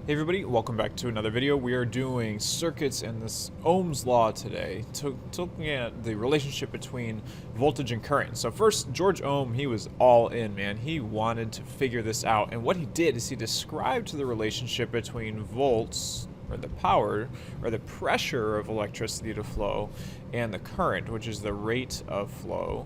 Hey everybody, welcome back to another video. We are doing circuits and this Ohm's law today, looking at the relationship between voltage and current. So first, Georg Ohm, he was all in, man. He wanted to figure this out, and what he did is he described the relationship between volts, or the power, or the pressure of electricity to flow, and the current, which is the rate of flow,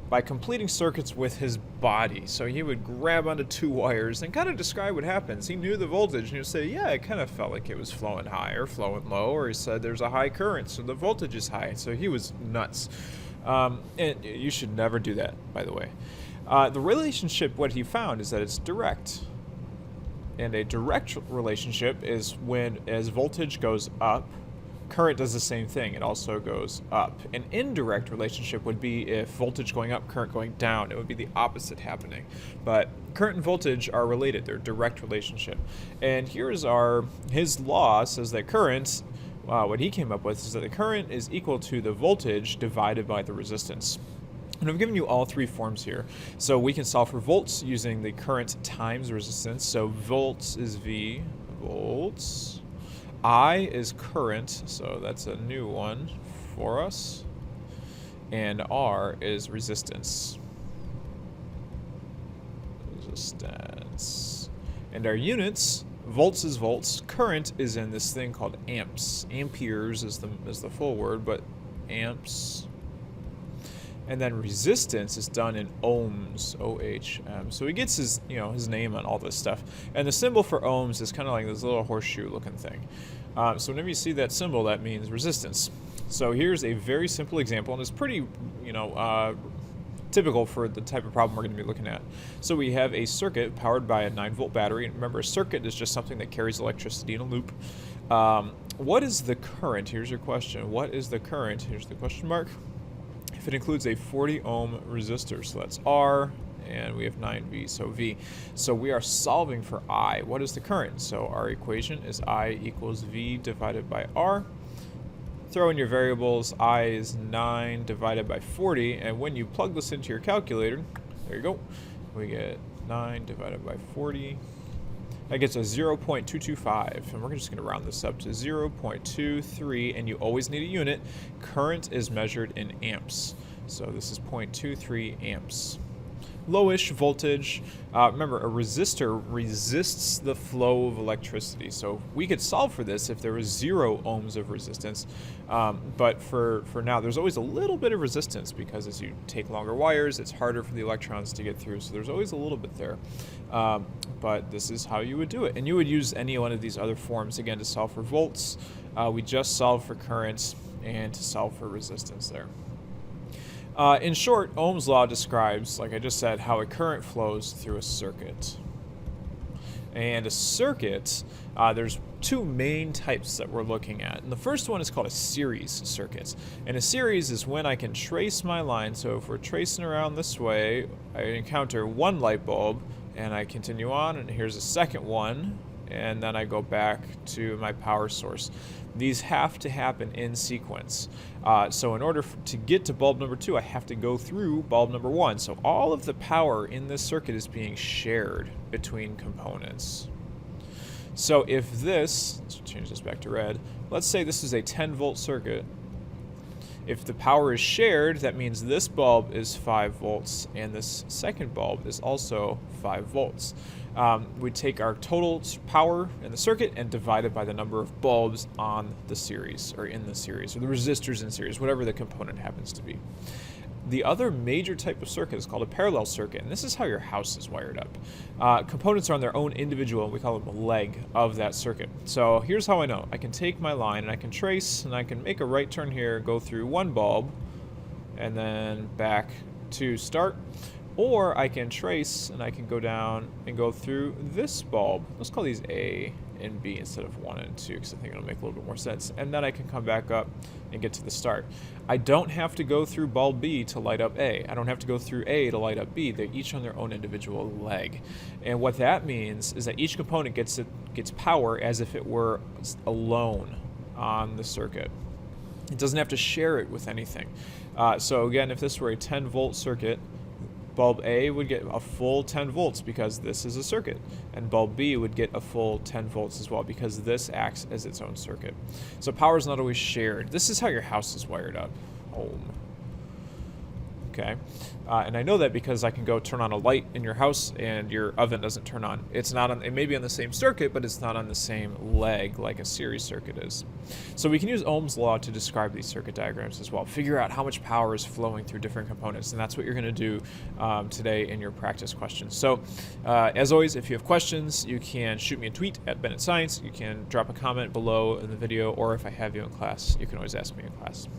by completing circuits with his body. So he would grab onto two wires and kind of describe what happens. He knew the voltage and he would say, yeah, it kind of felt like it was flowing high or flowing low, or he said there's a high current, so the voltage is high. So he was nuts. And you should never do that, by the way. The relationship, what he found is that it's direct. And a direct relationship is when, as voltage goes up, current does the same thing. It also goes up. An indirect relationship would be if voltage going up, current going down. It would be the opposite happening. But current and voltage are related. They're a direct relationship. And here's his law says that current, what he came up with is that the current is equal to the voltage divided by the resistance. And I've given you all three forms here. So we can solve for volts using the current times resistance. So volts is V, volts. I is current, so that's a new one for us. And R is resistance. Resistance. And our units, volts is volts, current is in this thing called amps. Amperes is the full word, but amps. And then resistance is done in ohms, O-H-M. So he gets his name on all this stuff. And the symbol for ohms is kind of like this little horseshoe looking thing. So whenever you see that symbol, that means resistance. So here's a very simple example, and it's pretty, typical for the type of problem we're going to be looking at. So we have a circuit powered by a 9-volt battery. And remember, a circuit is just something that carries electricity in a loop. What is the current? Here's your question. What is the current? Here's the question mark. If it includes a 40 ohm resistor, so that's R, and we have 9V, so V. So we are solving for I. What is the current? So our equation is I equals V divided by R. Throw in your variables. I is 9 divided by 40, and when you plug this into your calculator, there you go, we get 9 divided by 40. That gets a 0.225, and we're just going to round this up to 0.23, and you always need a unit. Current is measured in amps, so this is 0.23 amps. Lowish voltage. Remember, a resistor resists the flow of electricity, so we could solve for this if there was 0 ohms of resistance, but for now there's always a little bit of resistance because as you take longer wires, it's harder for the electrons to get through, so there's always a little bit there. But this is how you would do it, and you would use any one of these other forms again to solve for volts. We just solved for currents and to solve for resistance there. In short, Ohm's law describes, like I just said, how a current flows through a circuit. And a circuit, there's two main types that we're looking at. And the first one is called a series circuit. And a series is when I can trace my line. So if we're tracing around this way, I encounter one light bulb, and I continue on, and here's a second one, and then I go back to my power source. These have to happen in sequence. So in order to get to bulb number 2, I have to go through bulb number 1. So all of the power in this circuit is being shared between components. So if this, let's change this back to red, let's say this is a 10-volt circuit. If the power is shared, that means this bulb is 5 volts and this second bulb is also 5 volts. We take our total power in the circuit and divide it by the number of bulbs on the series, or in the series, or the resistors in series, whatever the component happens to be. The other major type of circuit is called a parallel circuit, and this is how your house is wired up. Components are on their own individual, and we call them a leg of that circuit. So here's how I know. I can take my line, and I can trace, and I can make a right turn here, go through one bulb, and then back to start. Or I can trace, and I can go down and go through this bulb. Let's call these A and B instead of 1 and 2, because I think it'll make a little bit more sense. And then I can come back up and get to the start. I don't have to go through bulb B to light up A. I don't have to go through A to light up B. They're each on their own individual leg. And what that means is that each component gets power as if it were alone on the circuit. It doesn't have to share it with anything. So again, if this were a 10-volt circuit, Bulb A would get a full 10 volts because this is a circuit, and bulb B would get a full 10 volts as well because this acts as its own circuit. So power is not always shared. This is how your house is wired up. Home. Okay, and I know that because I can go turn on a light in your house and your oven doesn't turn on. It's not on, it may be on the same circuit, but it's not on the same leg like a series circuit is. So we can use Ohm's law to describe these circuit diagrams as well. Figure out how much power is flowing through different components, and that's what you're going to do today in your practice questions. So as always, if you have questions, you can shoot me a tweet at Bennett Science. You can drop a comment below in the video, or if I have you in class, you can always ask me in class.